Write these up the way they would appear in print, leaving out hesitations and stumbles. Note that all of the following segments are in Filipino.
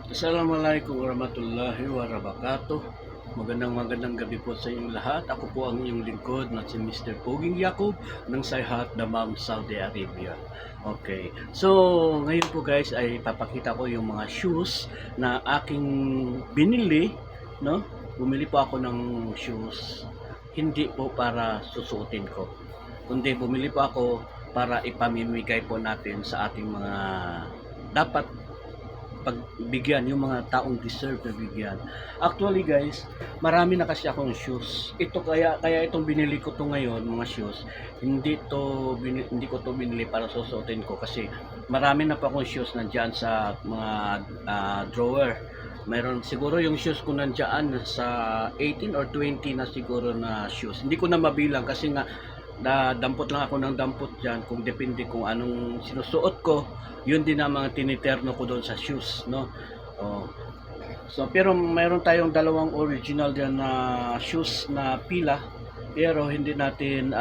Assalamualaikum warahmatullahi wabarakatuh. Magandang gabi po sa inyong lahat. Ako po ang inyong lingkod na si Mr. Poging Yakob ng Sayhat Damam, Saudi Arabia. Okay. So, ngayon po guys ay papakita ko yung mga shoes na aking binili, no? Bumili po ako ng shoes hindi po para susuotin ko, kundi bumili po ako para ipamimigay po natin sa ating mga dapat pagbigyan, yung mga taong deserve na bigyan. Actually guys, marami na kasi akong shoes. Ito kaya itong binili ko to ngayon, mga shoes. Hindi ko to binili para susuotin ko kasi marami na pa akong shoes nandiyan sa mga drawer. Mayroon siguro yung shoes ko nandiyan sa 18 or 20 na siguro na shoes. Hindi ko na mabilang kasi nga dampot lang ako ng dampot dyan, kung depende kung anong sinusuot ko, yun din ang mga tiniterno ko doon sa shoes, no? So pero mayroon tayong dalawang original dyan na shoes na pila, pero hindi natin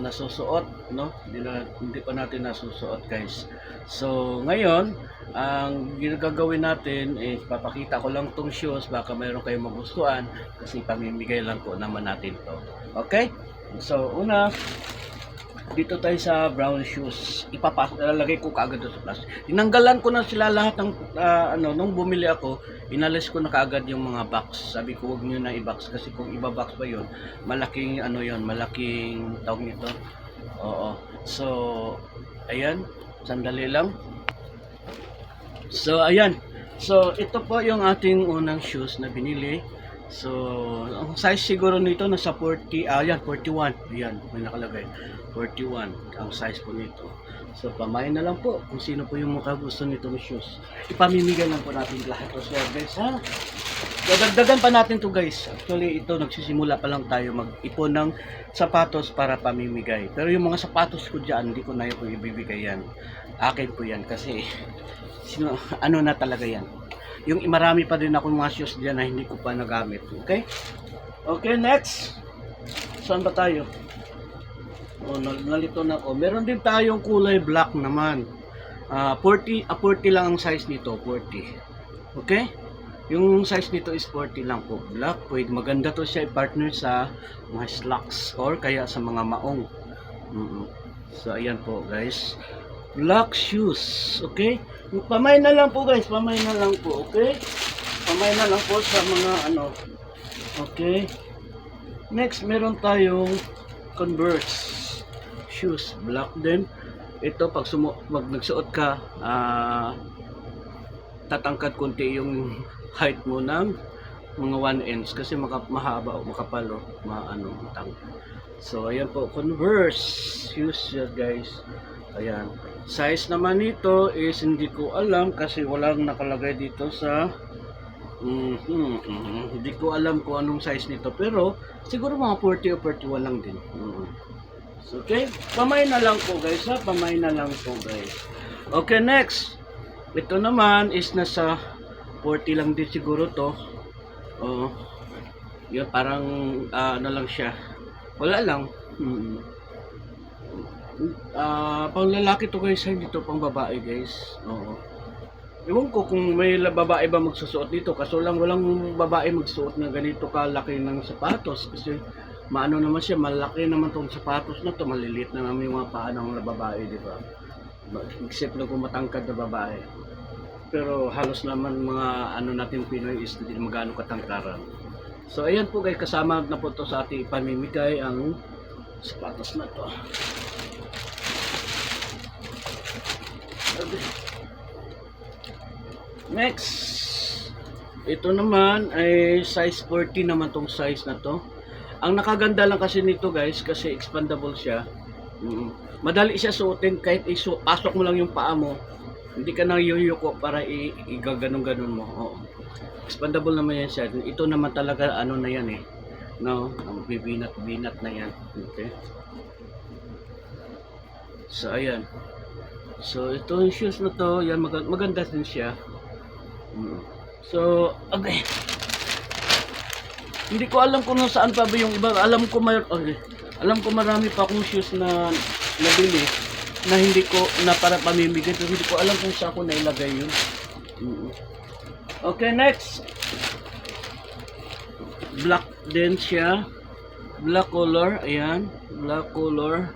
nasusuot, no? Hindi pa natin nasusuot guys. So ngayon ang gagawin natin is papakita ko lang tong shoes, baka mayroon kayong magustuhan kasi pamimigay lang po naman natin to. Okay? So, una, dito tayo sa brown shoes. Ilalagay ko kaagad sa plastic. Tinanggalan ko na sila lahat ng, nung bumili ako, inalis ko na kaagad yung mga box. Sabi ko, huwag nyo na i-box kasi kung iba-box pa yun, malaking, malaking tawag nito. Oo. So, ayan, sandali lang. So, ayan. So, ito po yung ating unang shoes na binili. So, ang size siguro nito nasa 40, ayan, 41. Ayan, may nakalagay. 41 ang size po nito. So, pamain na lang po kung sino po yung gusto nitong shoes. Ipamimigay lang po natin lahat to service, ha? Dadagdagan pa natin to guys. Actually, ito, nagsisimula pa lang tayo mag-ipon ng sapatos para pamimigay. Pero yung mga sapatos ko dyan, hindi ko na yung ibibigay yan. Akin po yan kasi, ano na talaga yan. Yung marami pa din akong mga shoes diyan na hindi ko pa nagamit. Okay? Okay, next. Saan ba tayo? Nalito na ako. Meron din tayong kulay black naman. 40 lang ang size nito, 40. Okay? Yung size nito is 40 lang po. Black, pwede maganda to siya i-partner sa mga slacks or kaya sa mga maong. So, ayan po guys. Black shoes, okay? Pamay na lang po guys, pamay na lang po, okay? Pamay na lang po sa mga okay? Next, meron tayong Converse shoes, black din. Ito, pag nagsuot ka, tatangkad konti yung height mo ng mga 1 inch kasi mahaba o makapal o matang. So, ayan po, Converse shoes guys. Ayan. Size naman nito is hindi ko alam kasi walang nakalagay dito sa hindi ko alam kung anong size nito pero siguro mga 40 o 41 lang din. So, okay, pamay na lang po guys, ha? Pamay na lang po guys. Okay, next. Ito naman is nasa 40 lang din siguro to. Yun, parang lang siya. Wala lang. Pang lalaki to guys, hindi to pang babae guys. Oo. Ewan ko kung may babae ba magsusuot dito, kaso lang walang babae magsuot ng ganito kalaki ng sapatos kasi maano naman siya, malaki naman tong sapatos na to, maliliit na naman yung mga paa ng babae, di ba? Except lang kung matangkad na babae. Pero halos naman mga natin Pinoy is hindi magano katangkaran. So ayan po guys, kasama na po to sa ating ipamimigay ang sapatos na to. Next, ito naman ay size 40 naman tong size na to. Ang nakaganda lang kasi nito guys, kasi expandable siya. Madali siya suotin kahit pasok mo lang yung paa mo. Hindi ka nang yuyuko para igaganong-ganon mo. Expandable naman yan siya. Ito naman talaga na yan eh. No, ang bibinat-binat na yan. Okay. So ayan. So, ito yung shoes na to, yan, maganda din siya. So, okay. Hindi ko alam kung saan pa ba yung iba. Alam ko marami pa akong shoes na nabili na hindi ko, na para pamimigay. Pero hindi ko alam kung saan ko nailagay yun. Mm. Okay, next. Black din siya. Black color, ayan. Black color.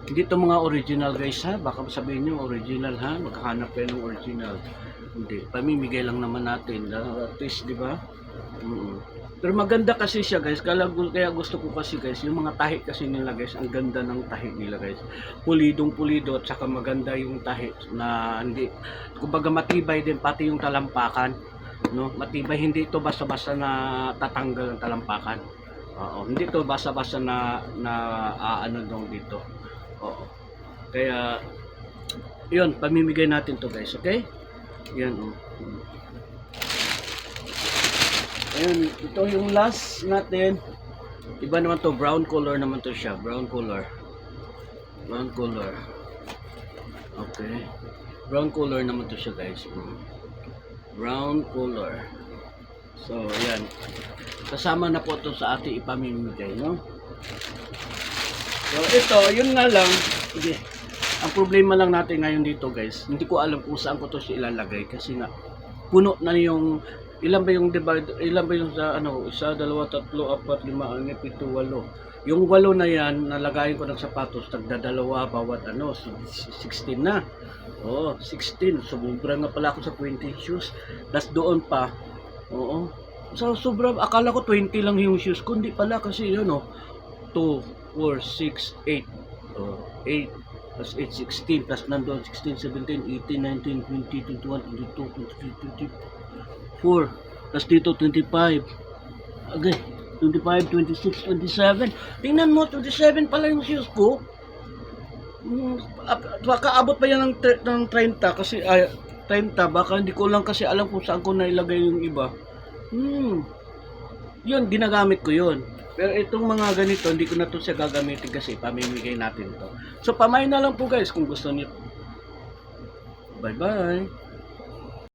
Hindi to mga original guys ha. Baka sabihin nyo original ha. Maghahanap kayo ng original. Hindi. Pamimigay lang naman natin. At least, di ba? Pero maganda kasi siya guys. Kaya gusto ko kasi guys. Yung mga tahi kasi nila guys. Ang ganda ng tahi nila guys. Pulidong pulido. At saka maganda yung tahi. Na hindi. Kumbaga matibay din. Pati yung talampakan. No? Matibay. Hindi ito basta-basta na tatanggal ang talampakan. Oo. Hindi ito basta-basta na ano dong dito. Oo. Kaya yun, pamimigay natin to guys, okay? Yan oh. Ayun, ito yung last natin. Iba naman to, brown color naman to siya, brown color. Brown color. Okay. Brown color naman to siya guys. Brown color. So, ayan. Kasama na po ito sa ating ipamimigay, no? So, ito, yun nga lang. Sige. Ang problema lang natin ngayon dito, guys. Hindi ko alam kung saan ko to siya ilalagay. Kasi nga, puno na yung, ilan ba yung divide, ilan ba yung sa, ano, 1, 2, 3, 4, 5, 6, 7, 8. Yung 8 na yan, nalagayin ko ng sapatos, tagdadalawa bawat, ano, 16 na. Oo, 16. Sobra nga pala ako sa 20 shoes. Tapos doon pa, oo. So, sobra, akala ko 20 lang yung shoes. Kundi pala kasi yun, oh. 2, 4, 6, 8. 8 plus 8, 16. Plus nandoon 16, 17, 18, 19, 20, 21, 22, 23, 24. Plus dito 25. Okay. 25, 26, 27. Tingnan mo, 27 pala yung shoes ko. Baka abot pa yan ng 30 kasi 30. Baka hindi ko lang kasi alam kung saan ko nailagay yung iba. Yun, ginagamit ko yun. Pero itong mga ganito, hindi ko na to siya gagamitin kasi pamimigay natin to. So, pamain na lang po guys kung gusto niyo. Bye-bye.